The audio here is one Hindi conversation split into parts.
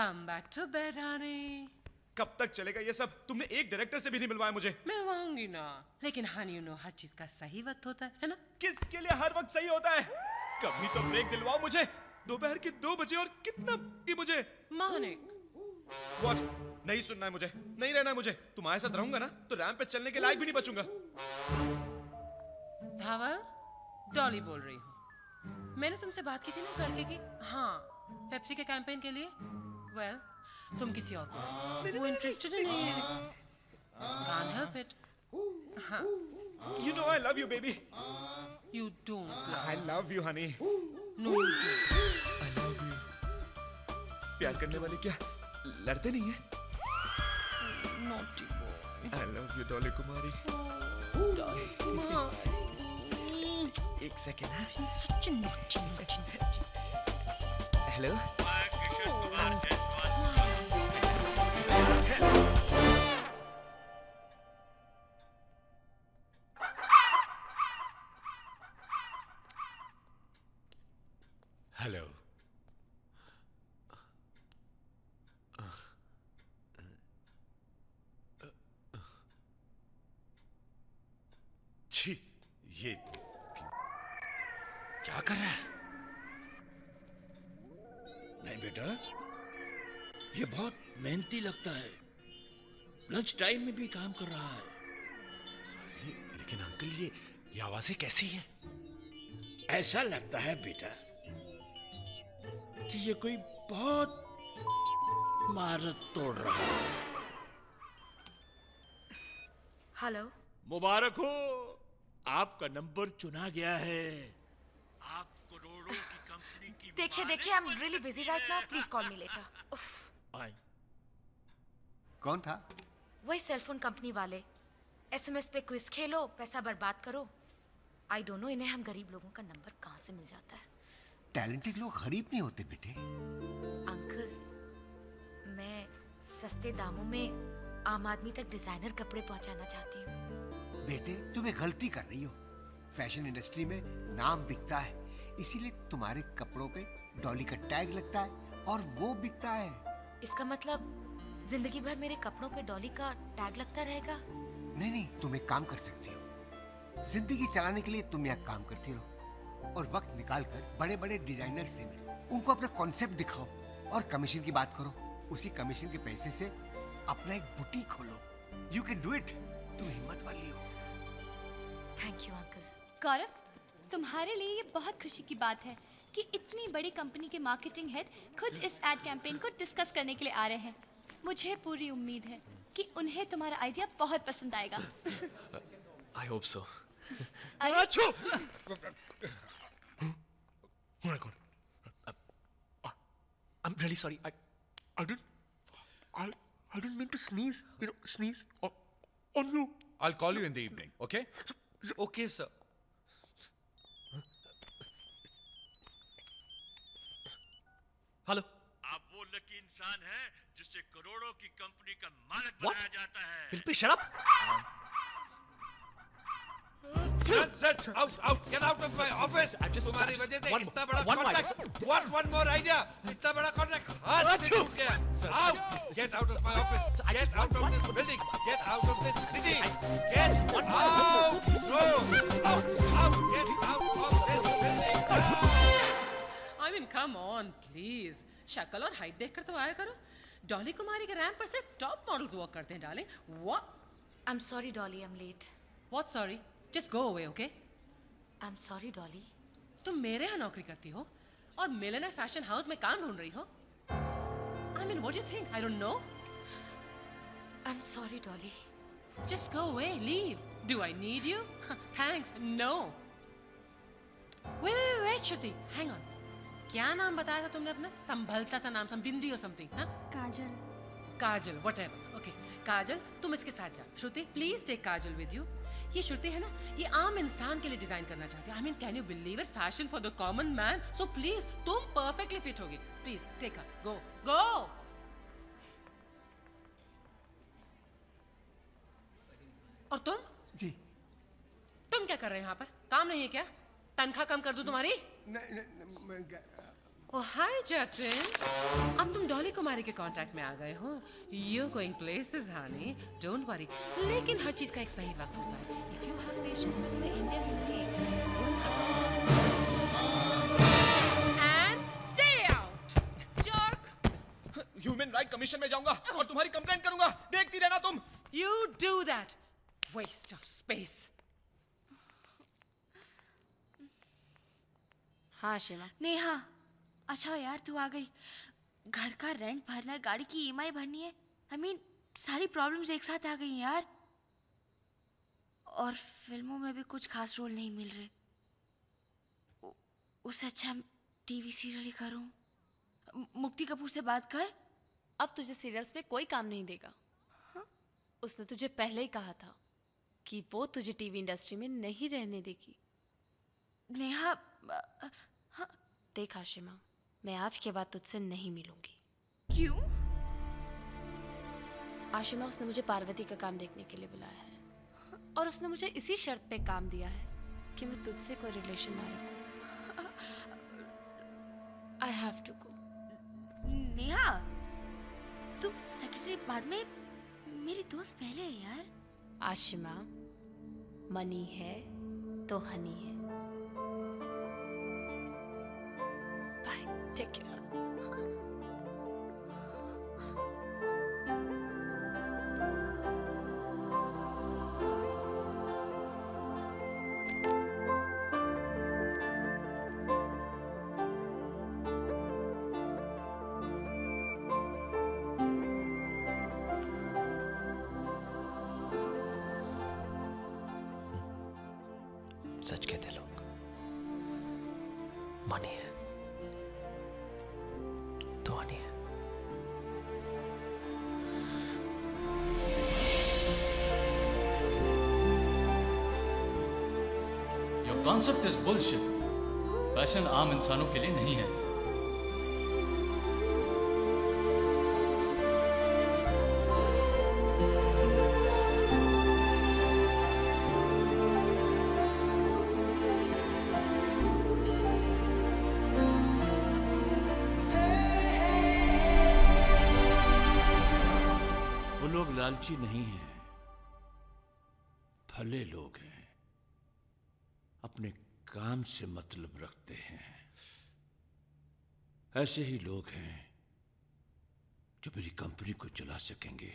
Come back to bed, honey. कब तक चलेगा ये सब? तुमने एक डायरेक्टर से भी नहीं मिलवाया मुझे। मिलवाऊंगी ना, लेकिन हनी यू नो हर चीज का सही वक्त होता है ना? किसके लिए हर वक्त सही होता है? कभी तो ब्रेक दिलवाओ मुझे। दोपहर के 2 बजे और कितना भी मुझे। मानिक। What? नहीं सुनना है मुझे, नहीं रहना है मुझे। तुम्हारे साथ रहूंगा ना तो रैंप पे चलने के लायक भी नहीं बचूंगा। धावल, डॉली बोल रही हूँ। मैंने तुमसे बात की थी ना उस लड़के की? हाँ, पेप्सी के कैंपेन के लिए। वेल, तुम किसी और को, वो इंटरेस्टेड नहीं है। Can't help it. हाँ। You know I love you, baby. You don't love. I love you, honey. No, you don't. I love you. प्यार करने वाले क्या लड़ते नहीं हैं? Naughty boy. I love you, Dolly कुमारी। एक second. Such a naughty. Hello. Hello. छी, ये क्या कर रहा है? नहीं बेटा, ये बहुत मेहनती लगता है। लंच टाइम में भी काम कर रहा है। लेकिन अंकल ये आवाजें कैसी हैं? ऐसा लगता है बेटा कि ये कोई बहुत महारत तोड़ रहा है। हेलो। मुबारक हो, आपका नंबर चुना गया है। आप करोड़ों की कंपनी की देखिए, I am really busy right now, please call me later. आए। कौन था? वही सेलफोन कंपनी वाले। एसएमएस पे क्विज खेलो, पैसा बर्बाद करो। आई डोंट नो इन्हें हम गरीब लोगों का नंबर कहाँ से मिल जाता है। टैलेंटेड लोग गरीब नहीं होते बेटे। अंकल, मैं सस्ते दामों में आम आदमी तक डिजाइनर कपड़े पहुंचाना चाहती हूँ। बेटे तुम्हें गलती कर रही हो। फैशन इंडस्ट्री में नाम बिकता है, इसीलिए तुम्हारे कपड़ों पे डॉली का टैग लगता है और वो बिकता है। इसका मतलब जिंदगी भर मेरे कपड़ों पे डॉली का टैग लगता रहेगा? नहीं, तुम एक काम कर सकती हो। जिंदगी चलाने के लिए तुम यहाँ काम करती रहो और वक्त निकाल कर बड़े बड़े डिजाइनर से मिलो, उनको अपना कॉन्सेप्ट दिखाओ और कमीशन की बात करो। उसी कमीशन के पैसे से अपना एक बुटीक खोलो। You can do it. तुम हिम्मत वाली हो। Thank you uncle. गौरव, तुम्हारे लिए ये बहुत खुशी की बात है कि इतनी बड़ी कंपनी के मार्केटिंग हेड खुद इस एड कैंपेन को डिस्कस करने के लिए आ रहे हैं। मुझे पूरी उम्मीद है कि उन्हें तुम्हारा आइडिया बहुत पसंद आएगा। I hope so. अरे, Oh my God. I'm really sorry. I didn't mean to sneeze. Sneeze on you. I'll call you in the evening, okay? Okay, sir. Hello. आप वो लकी इंसान हैं जिससे करोड़ों की कंपनी का मालिक बनाया जाता है। Philip, shut up. Out! Get out of my office! तुम्हारी वजह से इतना बड़ा contract. What? One more idea! इतना बड़ा contract हाथ से टूट गया. Out! Get out of my office! Get out of this building! Get out of this city! Get out! No! Out! Get out of this building! I mean, come on, please. शक्ल और हाइट देखकर तो आया करो। डॉली कुमारी के रैंप पर सिर्फ टॉप मॉडल्स वॉक करते हैं darling. What? I am sorry Dolly, I am late. What sorry? Just go away, okay? I am sorry Dolly. तुम मेरे यहाँ नौकरी करती हो और मिलेनियर फैशन हाउस में काम ढूंढ रही हो। I mean, what do you think? I don't know. I am sorry Dolly. Just go away, leave. Do I need you? Thanks, no. Wait, Shruti, hang on. क्या नाम बताया था तुमने अपना? संभलता सा नाम, बिंदी और समथिंग, हाँ? काजल, whatever. Okay, काजल, तुम इसके साथ जाओ। श्रुति, please take Kajal with you. ये श्रुति है ना, ये आम इंसान के लिए डिजाइन करना चाहती है। I mean, can you believe it? Fashion for the common man. So please, तुम perfectly fit होगी. Please, take her. Go. और तुम? जी। तुम क्या कर रहे हैं यहाँ पर? काम नहीं है क्या? तनख्वाह कम कर दूं तुम्हारी? नहीं, Oh, hi, Jatin. अब तुम डॉली कुमारी के कांटेक्ट में आ गए हो. You're going places, honey. Don't worry. लेकिन हर चीज का एक सही वक्त होता है. If you have patience with the Indian lady, and stay out, jerk. Human right commission में जाऊंगा और तुम्हारी कंप्लेंट करूंगा. देखती रहना तुम. You do that. Waste of space. हाँ शिवा. नेहा, अच्छा यार तू आ गई. घर का रेंट भरना है, गाड़ी की ईएमआई भरनी है. I mean, सारी प्रॉब्लम्स एक साथ आ गई हैं यार. और फिल्मों में भी कुछ खास रोल नहीं मिल रहे. उससे अच्छा टीवी सीरियल ही करूं. मुक्ति कपूर से बात कर. अब तुझे सीरियल्स पे कोई काम नहीं देगा. उसने तुझे पहले ही कहा था कि वो तुझे टीवी इंडस्ट्री में नहीं रहने देगी. नेहा, देख आशिमा, मैं आज के बाद तुझसे नहीं मिलूंगी. क्यों? आशिमा, उसने मुझे पार्वती का काम देखने के लिए बुलाया है और उसने मुझे इसी शर्त पे काम दिया है कि मैं तुझसे कोई रिलेशन ना रखूं. I have to go. Neha, तू सेक्रेटरी बाद में, मेरी दोस्त पहले है यार. आशिमा, मनी है तो हनी है. Bye, take care. सच कहते लोग, मनी है तो हनी है. Your concept is bullshit. Fashion आम इंसानों के लिए नहीं है. लालची नहीं है, भले लोग हैं, अपने काम से मतलब रखते हैं. ऐसे ही लोग हैं जो मेरी कंपनी को चला सकेंगे.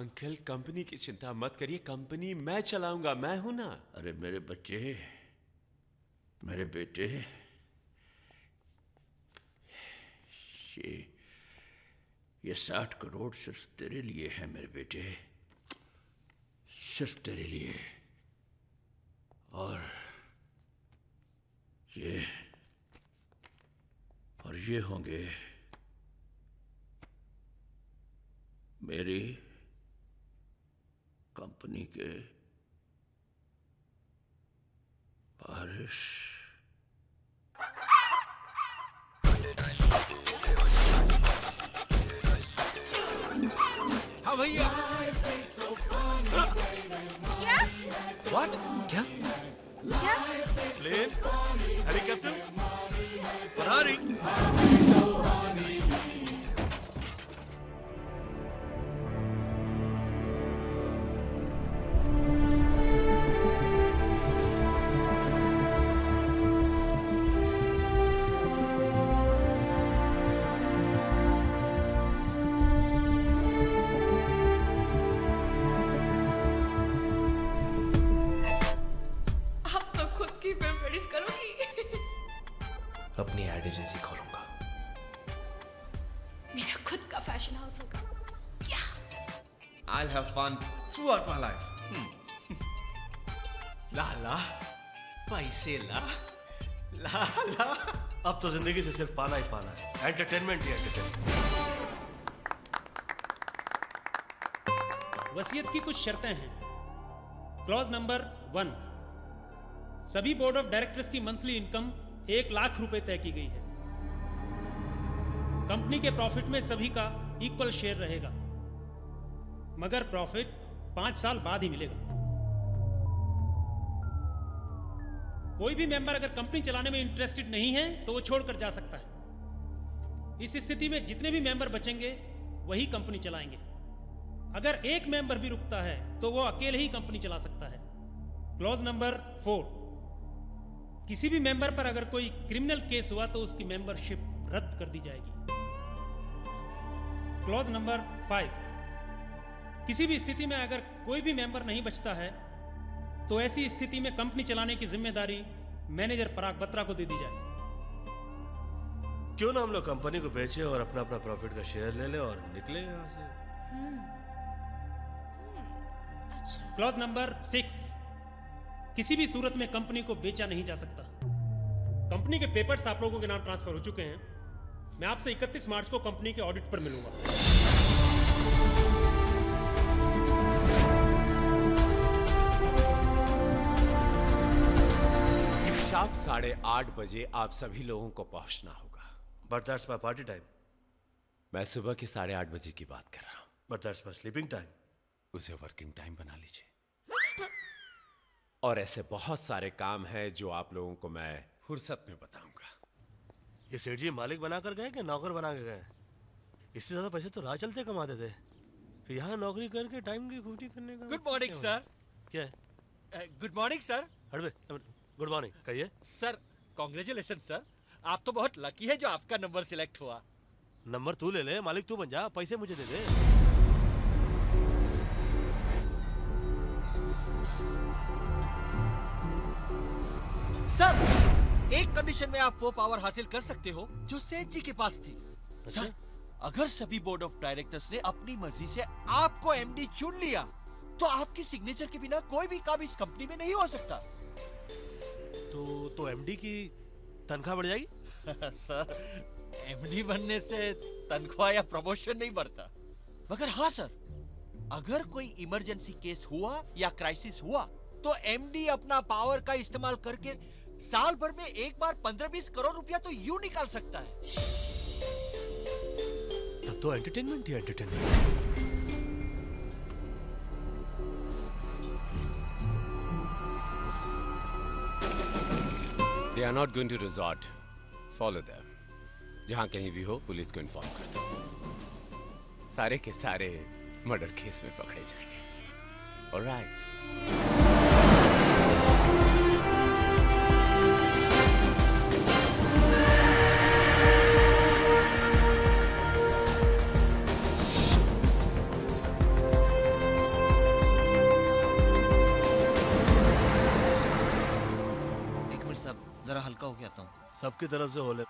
अंकल, कंपनी की चिंता मत करिए, कंपनी मैं चलाऊंगा, मैं हूं ना. अरे मेरे बच्चे, मेरे बेटे, ये 60 करोड़ सिर्फ तेरे लिए है मेरे बेटे, सिर्फ तेरे लिए. और ये होंगे मेरी कंपनी के वारिस. हाँ भैया. What? क्या? Plane, helicopter, Ferrari. अपनी एड एजेंसी खोलूंगा. मेरा खुद का फैशन हाउस होगा. I'll have fun throughout my life. ला ला, पैसे ला, ला ला. अब तो जिंदगी से सिर्फ पाना ही पाना है. एंटरटेनमेंट ही एंटरटेनमेंट. वसीयत की कुछ शर्तें हैं. क्लॉज नंबर 1, सभी बोर्ड ऑफ डायरेक्टर्स की मंथली इनकम 1 लाख रुपए तय की गई है. कंपनी के प्रॉफिट में सभी का इक्वल शेयर रहेगा, मगर प्रॉफिट 5 साल बाद ही मिलेगा. कोई भी मेंबर अगर कंपनी चलाने में इंटरेस्टेड नहीं है तो वो छोड़कर जा सकता है. इस स्थिति में जितने भी मेंबर बचेंगे वही कंपनी चलाएंगे। अगर एक मेंबर भी रुकता है तो वो अकेले ही कंपनी चला सकता है। क्लॉज नंबर 4, किसी भी मेंबर पर अगर कोई क्रिमिनल केस हुआ तो उसकी मेंबरशिप रद्द कर दी जाएगी। क्लॉज नंबर 5, किसी भी स्थिति में अगर कोई भी मेंबर नहीं बचता है तो ऐसी स्थिति में कंपनी चलाने की जिम्मेदारी मैनेजर पराग बत्रा को दे दी जाए। क्यों ना हम लोग कंपनी को बेचे और अपना अपना प्रॉफिट का शेयर ले लें और निकले यहाँ से। क्लॉज नंबर 6, किसी भी सूरत में कंपनी को बेचा नहीं जा सकता। कंपनी के पेपर्स आप लोगों के नाम ट्रांसफर हो चुके हैं। मैं आपसे 31 मार्च को कंपनी के ऑडिट पर मिलूंगा। शाम 8:30 बजे आप सभी लोगों को पहुंचना होगा। But that's my party time. मैं सुबह के 8:30 बजे की बात कर रहा हूँ। But that's my sleeping time. उसे वर्किंग टाइम बना लीजिए। और ऐसे बहुत सारे काम हैं जो आप लोगों को मैं फुर्सत में बताऊंगा। ये सेठ जी मालिक बनाकर गए कि नौकर बना के गए? इससे ज्यादा पैसे तो राह चलते कमाते थे, फिर यहाँ नौकरी करके टाइम की पूर्ति करने का। Good morning sir. क्या है? Good morning sir. हटबे, गुड मॉर्निंग कहिए। सर कॉन्ग्रेचुलेशन सर, आप तो बहुत लकी है जो आपका नंबर सिलेक्ट हुआ। नंबर तू ले ले, मालिक तू बन जा, पैसे मुझे दे दे। सर एक कंडीशन में आप वो पावर हासिल कर सकते हो जो सेठ जी के पास थी। सर अगर सभी बोर्ड ऑफ डायरेक्टर्स ने अपनी मर्जी से आपको एमडी चुन लिया तो आपकी सिग्नेचर के बिना कोई भी काम इस कंपनी में नहीं हो सकता। तो एमडी की तनख्वाह बढ़ जाएगी? सर एमडी बनने से तनख्वाह या प्रमोशन नहीं बढ़ता, मगर हाँ सर, अगर कोई इमरजेंसी केस हुआ या क्राइसिस हुआ तो एमडी अपना पावर का इस्तेमाल करके साल भर में एक बार 15-20 करोड़ रुपया तो यूं निकाल सकता है। तब तो entertainment he entertainment. They are not going to resort. Follow them. जहां कहीं भी हो पुलिस को इन्फॉर्म कर दो। सारे के सारे मर्डर केस में पकड़े जाएंगे। Alright. जरा हल्का होके आता हूँ। सबकी तरफ से होले।